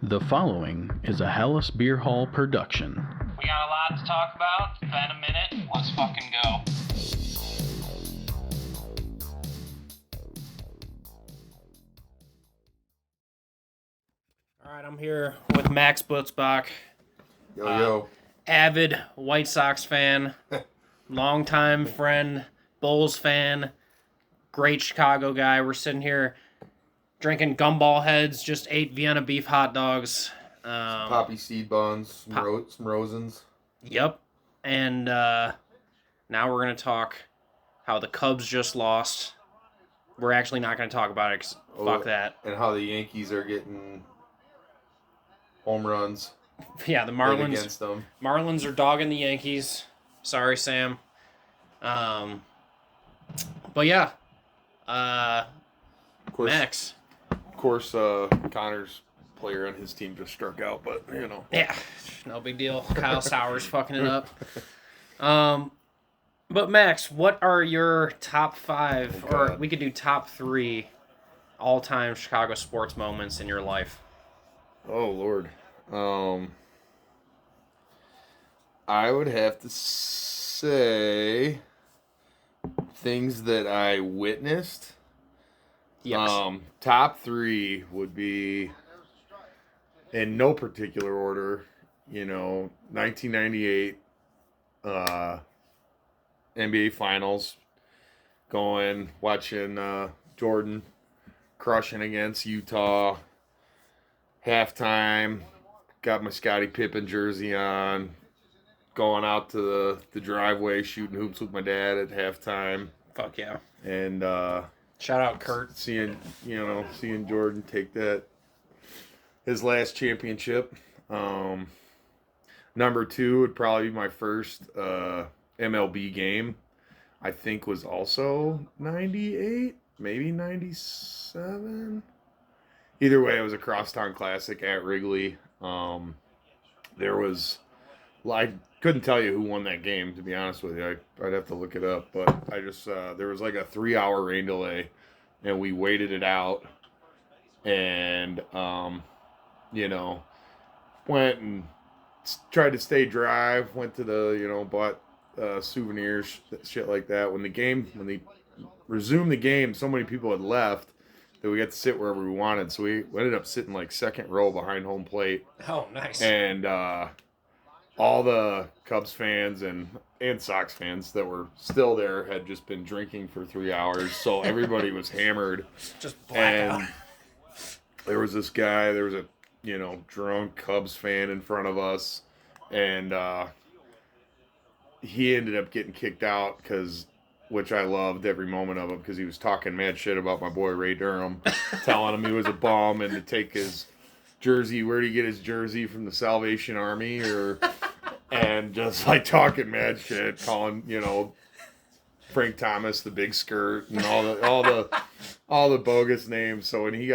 The following is a Hellas Beer Hall production. We got a lot to talk about. It's been a minute. Let's fucking go. All right, I'm here with Max Butzbach. Yo. Avid White Sox fan, longtime friend, Bulls fan, great Chicago guy. We're sitting here drinking gumball heads, just ate Vienna beef hot dogs. Poppy seed buns, some Rosens. Yep. And now we're going to talk how the Cubs just lost. We're actually not going to talk about it because fuck that. And how the Yankees are getting home runs. Yeah, the Marlins against them. Marlins are dogging the Yankees. Sorry, Sam. But yeah. Of course, Max. Of course, Connor's player on his team just struck out, but you know. Yeah, no big deal. Kyle Sauer's fucking it up. But Max, what are your top 5, or we could do top 3 all-time Chicago sports moments in your life? Oh Lord. I would have to say things that I witnessed. Yes. Top 3 would be, in no particular order, 1998 NBA Finals, watching Jordan crushing against Utah, halftime, got my Scottie Pippen jersey on, going out to the driveway, shooting hoops with my dad at halftime. Fuck yeah. And shout out Kurt. Seeing Jordan take his last championship. Number 2 would probably be my first MLB game. I think was also 98, maybe 97. Either way, it was a crosstown classic at Wrigley. I couldn't tell you who won that game, to be honest with you. I'd have to look it up, but I just there was like a 3-hour rain delay, and we waited it out, and went and tried to stay dry. Went to the bought souvenirs, shit like that. When they resumed the game, so many people had left that we got to sit wherever we wanted. So we ended up sitting like second row behind home plate. Oh, nice. And all the Cubs fans and Sox fans that were still there had just been drinking for 3 hours. So everybody was hammered. Just blackout. And there was this guy, there was a drunk Cubs fan in front of us. And he ended up getting kicked out which I loved every moment of it, because he was talking mad shit about my boy Ray Durham, telling him he was a bum and to take his jersey. Where'd he get his jersey? From the Salvation Army? And just like talking mad shit, calling Frank Thomas the big skirt and all the bogus names. So when he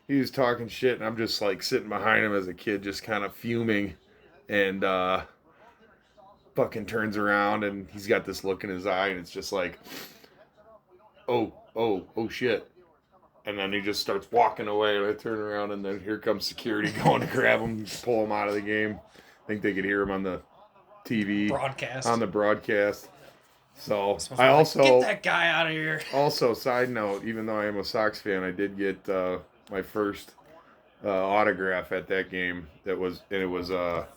was talking shit, and I'm just like sitting behind him as a kid, just kind of fuming, and fucking turns around and he's got this look in his eye, and it's just like, oh shit. And then he just starts walking away, and I turn around, and then here comes security going to grab him, pull him out of the game. I think they could hear him on the TV broadcast. So I also get that guy out of here. Also, side note, even though I am a Sox fan, I did get my first autograph at that game. It was a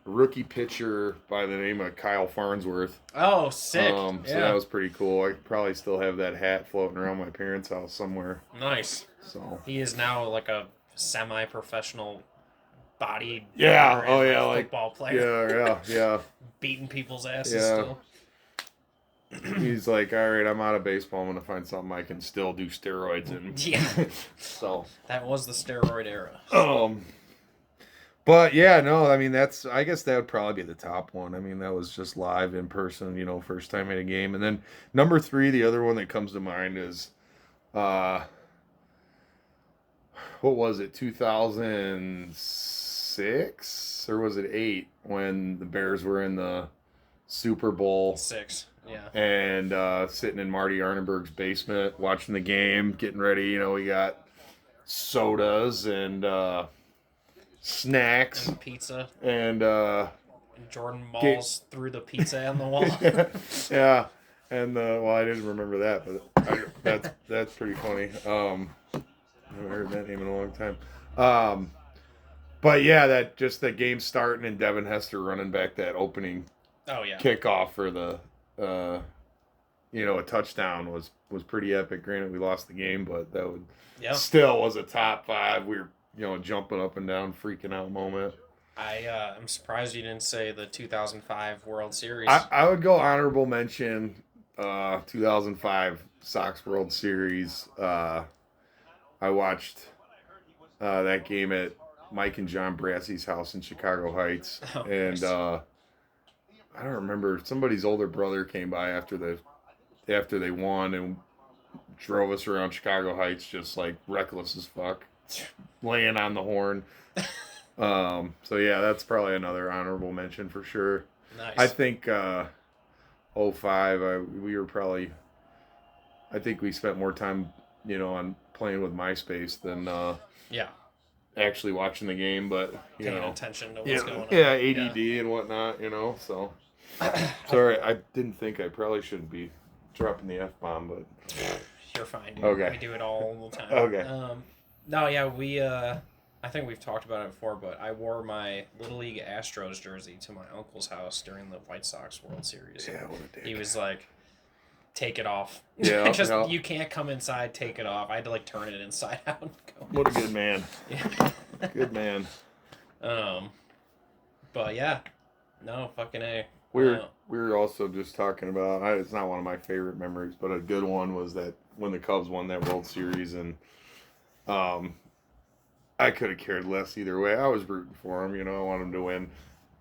rookie pitcher by the name of Kyle Farnsworth. Oh, sick. So that was pretty cool. I probably still have that hat floating around my parents' house somewhere. Nice. So he is now like a semi-professional body. Football player. Yeah. Beating people's asses still. He's like, all right, I'm out of baseball. I'm going to find something I can still do steroids in. Yeah. So that was the steroid era. But yeah, no, I mean, I guess that would probably be the top one. I mean, that was just live in person, first time at a game. And then number 3, the other one that comes to mind is, what was it, 2006? Or was it 8 when the Bears were in the Super Bowl? 6, yeah. And sitting in Marty Arneberg's basement, watching the game, getting ready. We got sodas and snacks, and pizza. and And Jordan Malls threw the pizza on the wall. yeah, and well, I didn't remember that, but that's pretty funny. I haven't heard that name in a long time. But yeah, that just the game starting and Devin Hester running back that opening Oh yeah. kickoff for the a touchdown was pretty epic. Granted, we lost the game, but that would still was a top 5. We were jumping up and down, freaking out moment. I'm surprised you didn't say the 2005 World Series. I would go honorable mention 2005 Sox World Series. I watched that game at Mike and John Brassey's house in Chicago Heights, and nice. I don't remember, somebody's older brother came by after they won and drove us around Chicago Heights just like reckless as fuck, laying on the horn. So yeah, that's probably another honorable mention for sure. Nice. I think 05, I think we spent more time, on playing with MySpace than actually watching the game, but paying attention to what's going on. Yeah, ADD and whatnot, so. Sorry, I didn't think I probably shouldn't be dropping the F-bomb, but you're fine, dude. Okay. We do it all the time. Okay. No, yeah, we I think we've talked about it before, but I wore my Little League Astros jersey to my uncle's house during the White Sox World Series. Yeah, what a dick. He was like, take it off. Yeah, you can't come inside, take it off. I had to turn it inside out and go. What a good man. Yeah. Good man. But yeah. No, fucking A. We were also just talking about, it's not one of my favorite memories, but a good one was that when the Cubs won that World Series, and I could have cared less either way. I was rooting for him, I wanted him to win.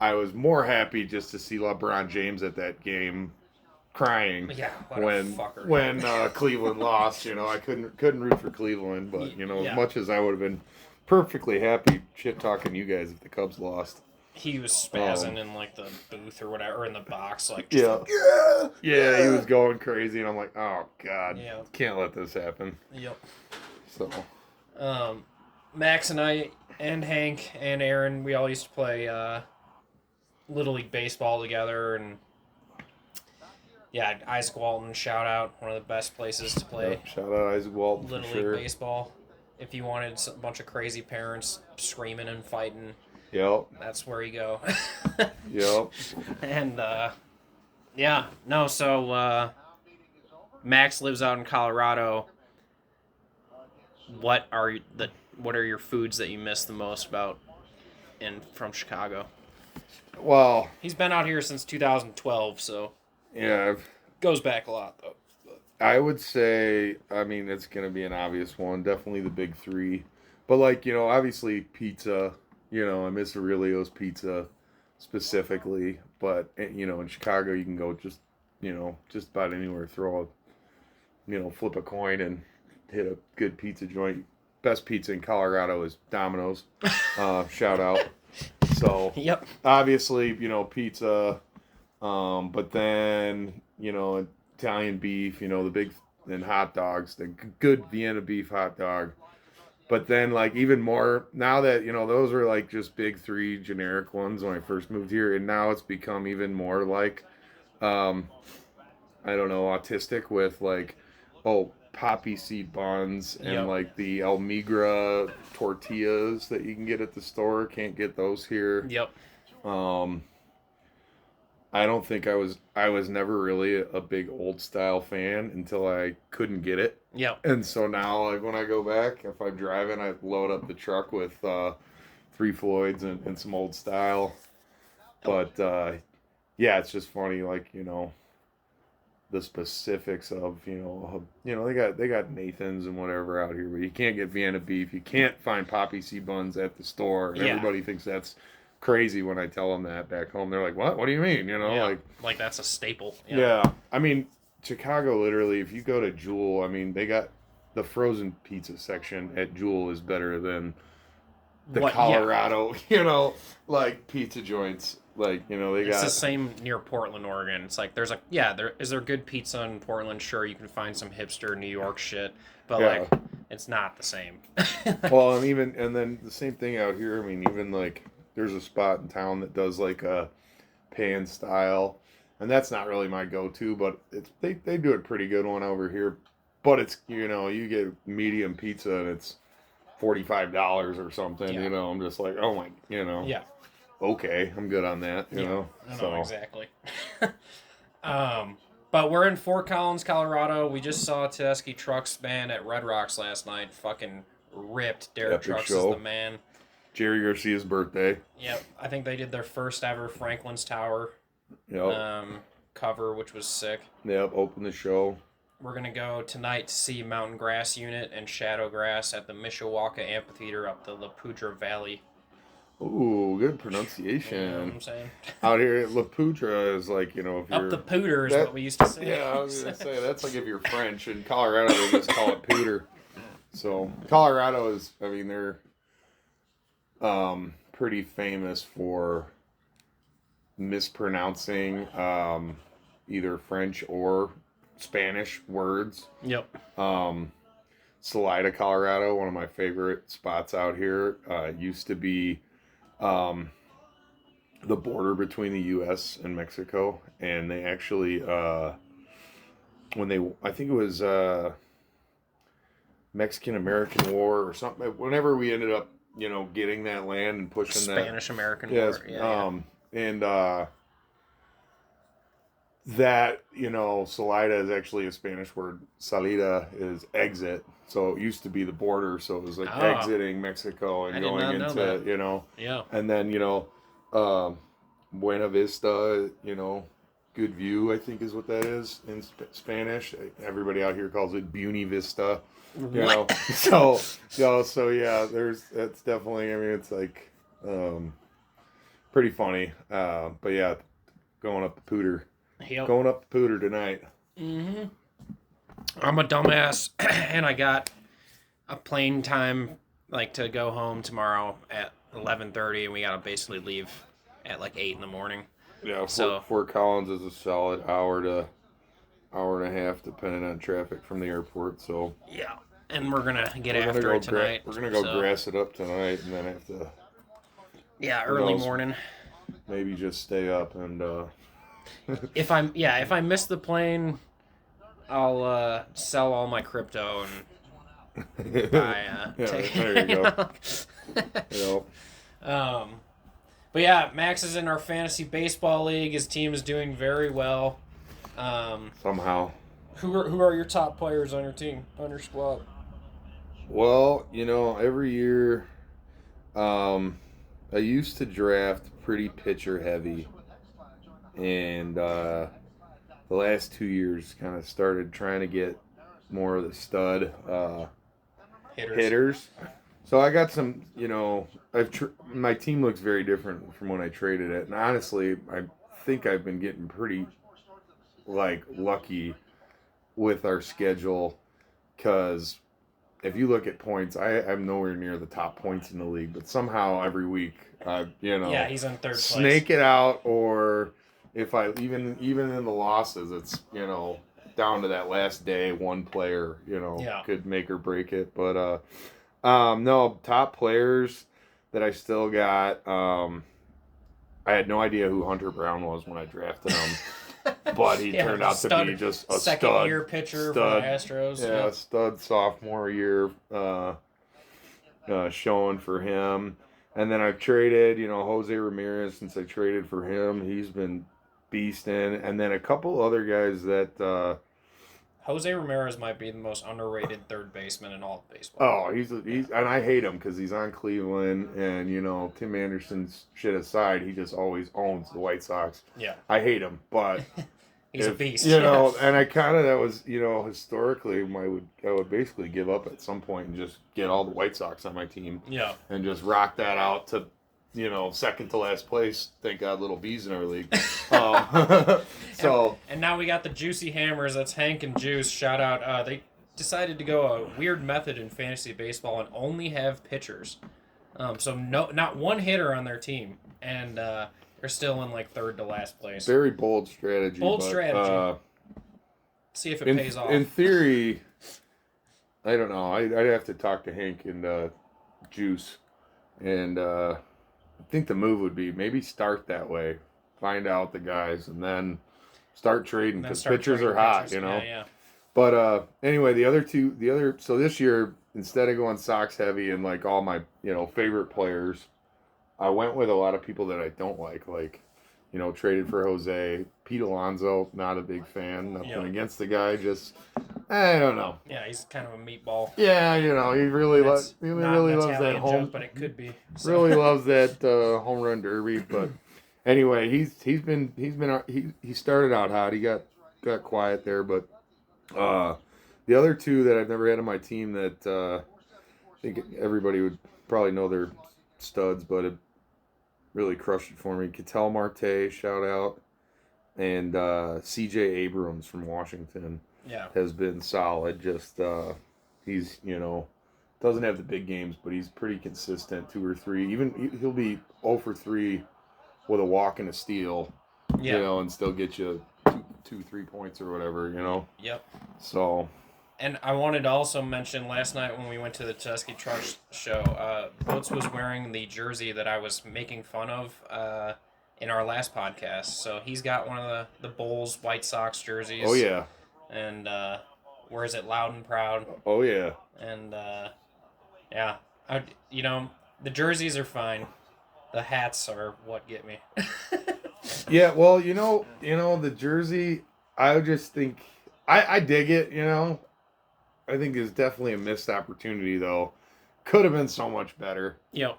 I was more happy just to see LeBron James at that game crying when Cleveland lost. I couldn't root for Cleveland, but as much as I would have been perfectly happy shit talking you guys if the Cubs lost. He was spazzing in the booth or whatever, or in the box, he was going crazy, and I'm like, oh god, can't let this happen. Yep. So, Max and I and Hank and Aaron, we all used to play Little League baseball together, and Isaac Walton, shout out, one of the best places to play. Yeah, shout out Isaac Walton Little for League sure. baseball. If you wanted a bunch of crazy parents screaming and fighting. Yep. That's where you go. Yep. And, so Max lives out in Colorado. What are your foods that you miss the most from Chicago? Well, he's been out here since 2012, so yeah, goes back a lot though. I would say, it's gonna be an obvious one, definitely the big 3, but obviously pizza. I miss Aurelio's pizza specifically, but in Chicago you can go just about anywhere, flip a coin and hit a good pizza joint. Best pizza in Colorado is Domino's. Shout out. So yep. Obviously, pizza, but then Italian beef, the big and hot dogs, the good Vienna beef hot dog. But then, even more, now that, those were, just big 3 generic ones when I first moved here, and now it's become even more, autistic with, poppy seed buns and, the Almigra tortillas that you can get at the store. Can't get those here. Yep. I don't think I was never really a big old style fan until I couldn't get it. Yep. And so now, when I go back, if I'm driving, I load up the truck with 3 Floyds and some old style. But it's just funny, the specifics of they got Nathan's and whatever out here, but you can't get Vienna beef. You can't find poppy seed buns at the store. Yeah. Everybody thinks that's crazy when I tell them that back home. They're like, what? What do you mean? Like that's a staple. Yeah. Chicago, literally, if you go to Jewel, they got the frozen pizza section at Jewel is better than the Colorado, pizza joints. They got. It's the same near Portland, Oregon. It's is there good pizza in Portland? Sure, you can find some hipster New York shit, but it's not the same. Well, and then the same thing out here. I mean, even like there's a spot in town that does like a pan style, and that's not really my go-to, but they do a pretty good one over here. But it's you get medium pizza and it's $45 or something. Yeah. I'm just like, oh my, Yeah. okay, I'm good on that. You know, I know exactly. But we're in Fort Collins, Colorado. We just saw Tedeschi Trucks band at Red Rocks last night. Fucking ripped. Derek Epic Trucks show. is the man. Jerry Garcia's birthday. Yep. I think they did their first ever Franklin's Tower Yep. cover, which was sick. Yep. Open the show. We're going to go tonight to see Mountain Grass Unit and Shadow Grass at the Mishawaka Amphitheater up the La Poudre Valley. Ooh, good pronunciation. You know what I'm saying? Out here, La Poudre is like, if you're... Up the Pooter is what we used to say. Yeah, I was going to say, that's like if you're French. In Colorado, they just call it Pooter. So, Colorado is, they're pretty famous for mispronouncing either French or Spanish words. Yep. Salida, Colorado, one of my favorite spots out here, used to be the border between the U.S. and Mexico, and they actually, I think it was Mexican-American War or something, whenever we ended up, getting that land and pushing Spanish-American War. Yeah. And that, Salida is actually a Spanish word. Salida is exit. So it used to be the border. So it was like exiting Mexico and going into, Yeah. And then, Buena Vista, good view, I think is what that is in Spanish. Everybody out here calls it Buena Vista. So yeah, that's definitely, it's like, pretty funny. But yeah, going up the Pooter. Yep. Going up the Pooter tonight. Mm-hmm. I'm a dumbass, and I got a plane time to go home tomorrow at 11:30, and we gotta basically leave at 8 in the morning. Yeah, so Fort Collins is a solid hour to hour and a half, depending on traffic from the airport. So yeah, and we're gonna get after it tonight. We're gonna go grass it up tonight, and then have to. Yeah, early morning. Maybe just stay up and. If I miss the plane, I'll sell all my crypto and buy. There you go. Yep. But yeah, Max is in our fantasy baseball league. His team is doing very well. Somehow. Who are your top players on your team, on your squad? Well, every year, I used to draft pretty pitcher heavy. And the last 2 years kind of started trying to get more of the stud hitters. So I got some, my team looks very different from when I traded it. And honestly, I think I've been getting pretty, lucky with our schedule. Because if you look at points, I'm nowhere near the top points in the league. But somehow every week, Yeah, he's in third place. Snake it out, or... If I even in the losses, it's down to that last day, one player could make or break it. But no, top players that I still got. I had no idea who Hunter Brown was when I drafted him, but he turned out to be just a second-year pitcher for the Astros. Yeah, stud sophomore year showing for him. And then I've traded, Jose Ramirez. Since I traded for him, he's been beasting. And then a couple other guys that Jose Ramirez might be the most underrated third baseman in all of baseball. Oh, he's and I hate him because he's on Cleveland, and Tim Anderson's shit aside, he just always owns the White Sox. Yeah, I hate him, but he's a beast. And I kind of, that was historically I would basically give up at some point and just get all the White Sox on my team. Yeah, and just rock that out to second to last place. Thank God, little B's in our league. And now we got the Juicy Hammers. That's Hank and Juice. Shout out. They decided to go a weird method in fantasy baseball and only have pitchers. So not one hitter on their team, and they're still in third to last place. Very bold strategy. Strategy. See if it pays off. In theory, I don't know. I'd have to talk to Hank and Juice, and I think the move would be maybe start that way, find out the guys, and then start trading because pitchers are hot, you know. Yeah. But anyway, so this year instead of going Sox heavy and like all my favorite players, I went with a lot of people that I don't like traded for Jose. Pete Alonso, not a big fan. Nothing against the guy, just I don't know. Yeah, he's kind of a meatball. Yeah, he really loves that home. Joke, but it could be. So. Really loves that home run derby. But anyway, he started out hot. He got quiet there, but the other two that I've never had on my team that I think everybody would probably know they're studs, but it really crushed it for me. Ketel Marte, shout out, and C.J. Abrams from Washington. Yeah, has been solid. Just he's doesn't have the big games, but he's pretty consistent. 2 or 3. Even he'll be 0 for 3 with a walk and a steal. Yeah. And still get you 2-3 points or whatever. Yep. So. And I wanted to also mention last night when we went to the Tedeschi Truck show, Butz was wearing the jersey that I was making fun of in our last podcast. So he's got one of the Bulls White Sox jerseys. Oh yeah. And wears it loud and proud. Oh yeah. And yeah, the jerseys are fine. The hats are what get me. Yeah, well, the jersey, I just think I dig it. I think it's definitely a missed opportunity though. Could have been so much better. Yep.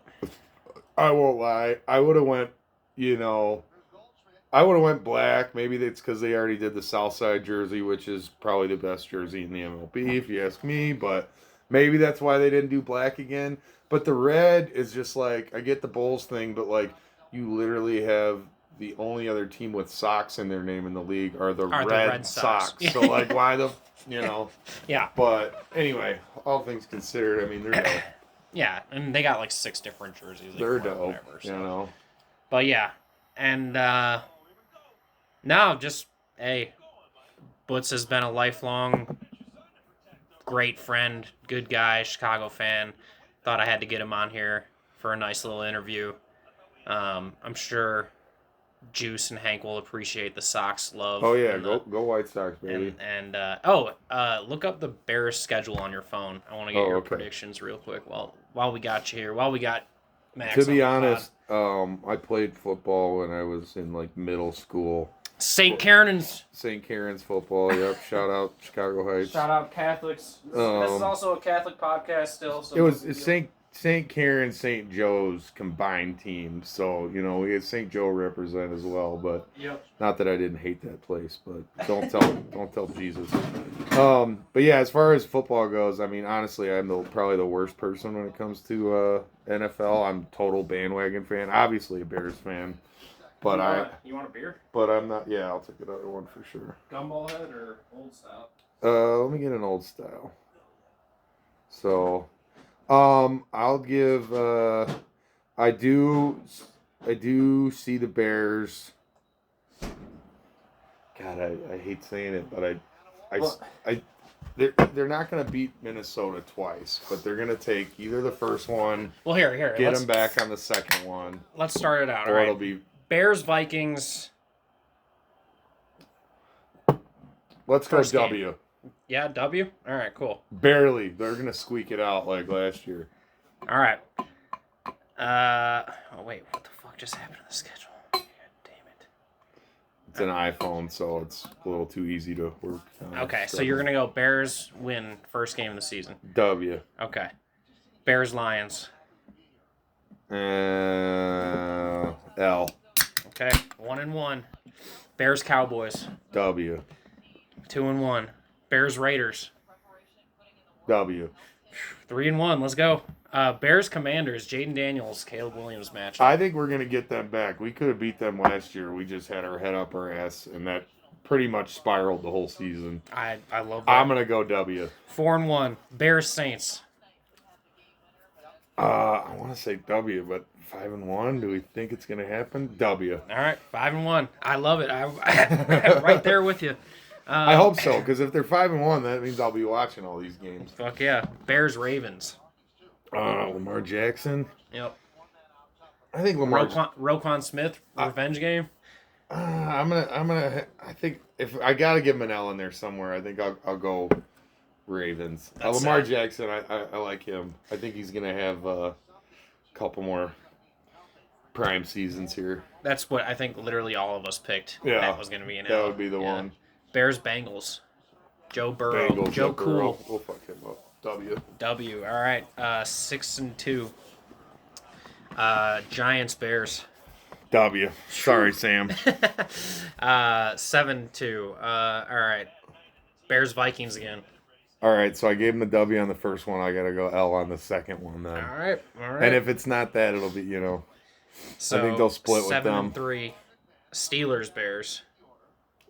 I won't lie. I would have went. I would have went black. Maybe that's because they already did the Southside jersey, which is probably the best jersey in the MLB, if you ask me. But maybe that's why they didn't do black again. But the red is just like, I get the Bulls thing, but like you literally have the only other team with Sox in their name in the league are the Red Sox. So like, why the Yeah. But anyway, all things considered, I mean they're dope. Yeah, and they got like 6 different jerseys. They're dope. Whatever, so. So. But yeah, and no, just hey, Butz has been a lifelong great friend, good guy, Chicago fan. Thought I had to get him on here for a nice little interview. I'm sure Juice and Hank will appreciate the Sox love. Oh yeah, go White Sox, baby. And look up the Bears schedule on your phone. I want to get your predictions real quick while we got you here. While we got Max. To be honest, I played football when I was in like middle school. St. Karen's football. Yep. Shout out Chicago Heights. Shout out Catholics. This is also a Catholic podcast still. So it was St. Karen's, St. Joe's combined team. So we had St. Joe represent as well. But not that I didn't hate that place. But don't tell Jesus. But yeah, as far as football goes, I mean honestly, I'm probably the worst person when it comes to NFL. I'm total bandwagon fan. Obviously a Bears fan. But you want a beer? But I'm not. Yeah, I'll take another one for sure. Gumball head or old style? Let me get an old style. So, I'll give. I do see the Bears. God, I hate saying it, but they're not going to beat Minnesota twice, but they're going to take either the first one. Well, here. Get them back on the second one. Let's start it out. Or all right. It'll be. Bears, Vikings. Let's go W. Game. Yeah, W? All right, cool. Barely. They're going to squeak it out like last year. All right. Wait, what the fuck just happened to the schedule? God damn it. It's an iPhone, so it's a little too easy to work. Okay, so you're going to go Bears win first game of the season. W. Okay. Bears, Lions. L. Okay, 1-1. Bears, Cowboys. W. 2-1. Bears, Raiders. W. 3-1. Let's go. Bears, Commanders. Jaden Daniels, Caleb Williams match. I think we're gonna get them back. We could have beat them last year. We just had our head up our ass, and that pretty much spiraled the whole season. I love that. I'm gonna go W. 4-1. Bears, Saints. I want to say W, but 5-1. Do we think it's gonna happen? W. All right, 5-1. I love it. I'm right there with you. I hope so, because if they're 5-1, that means I'll be watching all these games. Fuck yeah. Bears Ravens. Lamar Jackson. Yep. I think Lamar. Roquan Smith revenge game. I think if I gotta give him an L in there somewhere, I think I'll go Ravens. Lamar Jackson, I like him. I think he's gonna have a couple more prime seasons here. That's what I think. Literally all of us picked. Yeah, that was gonna be an That L. would be the one. Bears Bengals. Joe Burrow. Bengals, Joe Cool. Burrow. We'll fuck him up. W. All right. 6-2. Giants Bears. W. Sorry, Sam. 7-2. All right. Bears Vikings again. All right, so I gave him the W on the first one. I gotta go L on the second one then. All right. And if it's not that, it'll be So I think they'll split with them. 7-3. Steelers Bears.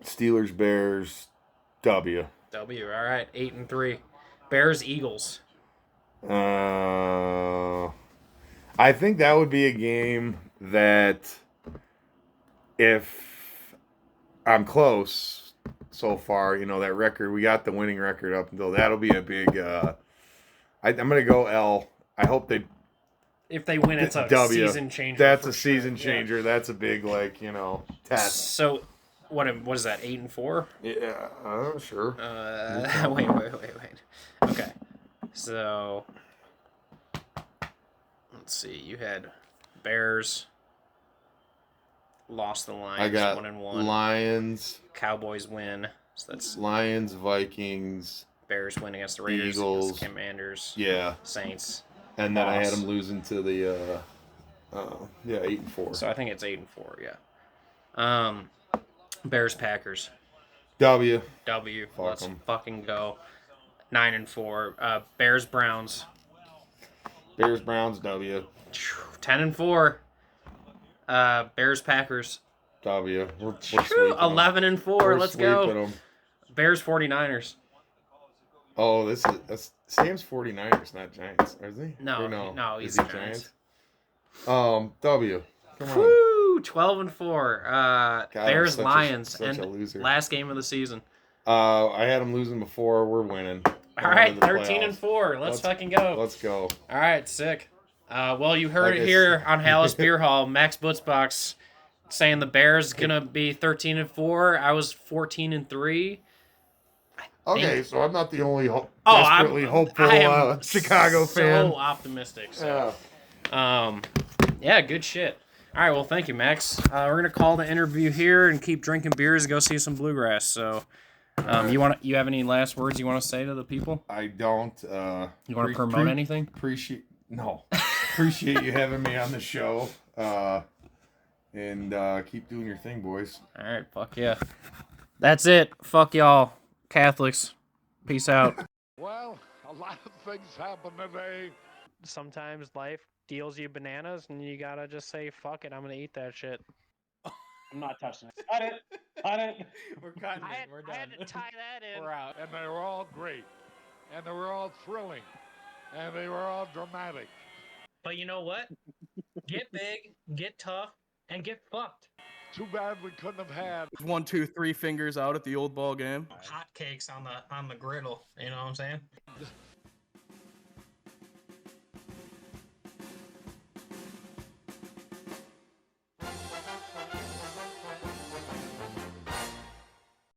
Steelers Bears W. W. All right. 8-3. Bears Eagles. I think that would be a game that if I'm close so far, that record, we got the winning record up until that'll be a big I'm going to go L. I hope if they win, it's a W. season changer. That's a season changer. Yeah. That's a big test. So what is that? 8-4? Yeah, sure. Wait. Okay. So let's see. You had Bears lost the Lions. I got 1-1. Lions. Cowboys win. So that's Lions, Vikings. Bears win against the Raiders. Eagles. Against the Commanders. Yeah. Saints. And then I had them losing to the 8-4. So I think it's 8-4. Yeah. Bears Packers. W. Let's fucking go. 9-4. Bears Browns. Bears Browns W. 10-4. Bears Packers. W. We're 11-4. Let's go. Them. Bears 49ers. Oh, that's Sam's 49ers, not Giants, are they? No, he's Giants. W. Come on. Woo! 12-4. God, Bears Lions such a loser. last game of the season. I had them losing before. We're winning. All right, 13-4. Let's fucking go. Let's go. All right, sick. Well, you heard it here on Hallis Beer Hall. Max Butzbox saying the Bears gonna be 13-4. I was 14-3. Okay, so I'm not the only desperately hopeful Chicago fan. So optimistic. So. Yeah, good shit. All right, well, thank you, Max. We're gonna call the interview here and keep drinking beers and go see some bluegrass. So, you have any last words you want to say to the people? I don't. You want to promote anything? Appreciate you having me on the show. And keep doing your thing, boys. All right, fuck yeah. That's it. Fuck y'all, Catholics. Peace out. Well, a lot of things happen today. Sometimes life deals you bananas, and you gotta just say, "Fuck it, I'm gonna eat that shit." I'm not touching it. Cut it. Cut it. We're cutting it. We're done. I had to tie that in. We're out. And they were all great. And they were all thrilling. And they were all dramatic. But you know what? Get big, get tough, and get fucked. Too bad we couldn't have had 1, 2, 3 fingers out at the old ball game. Hot cakes on the griddle. You know what I'm saying?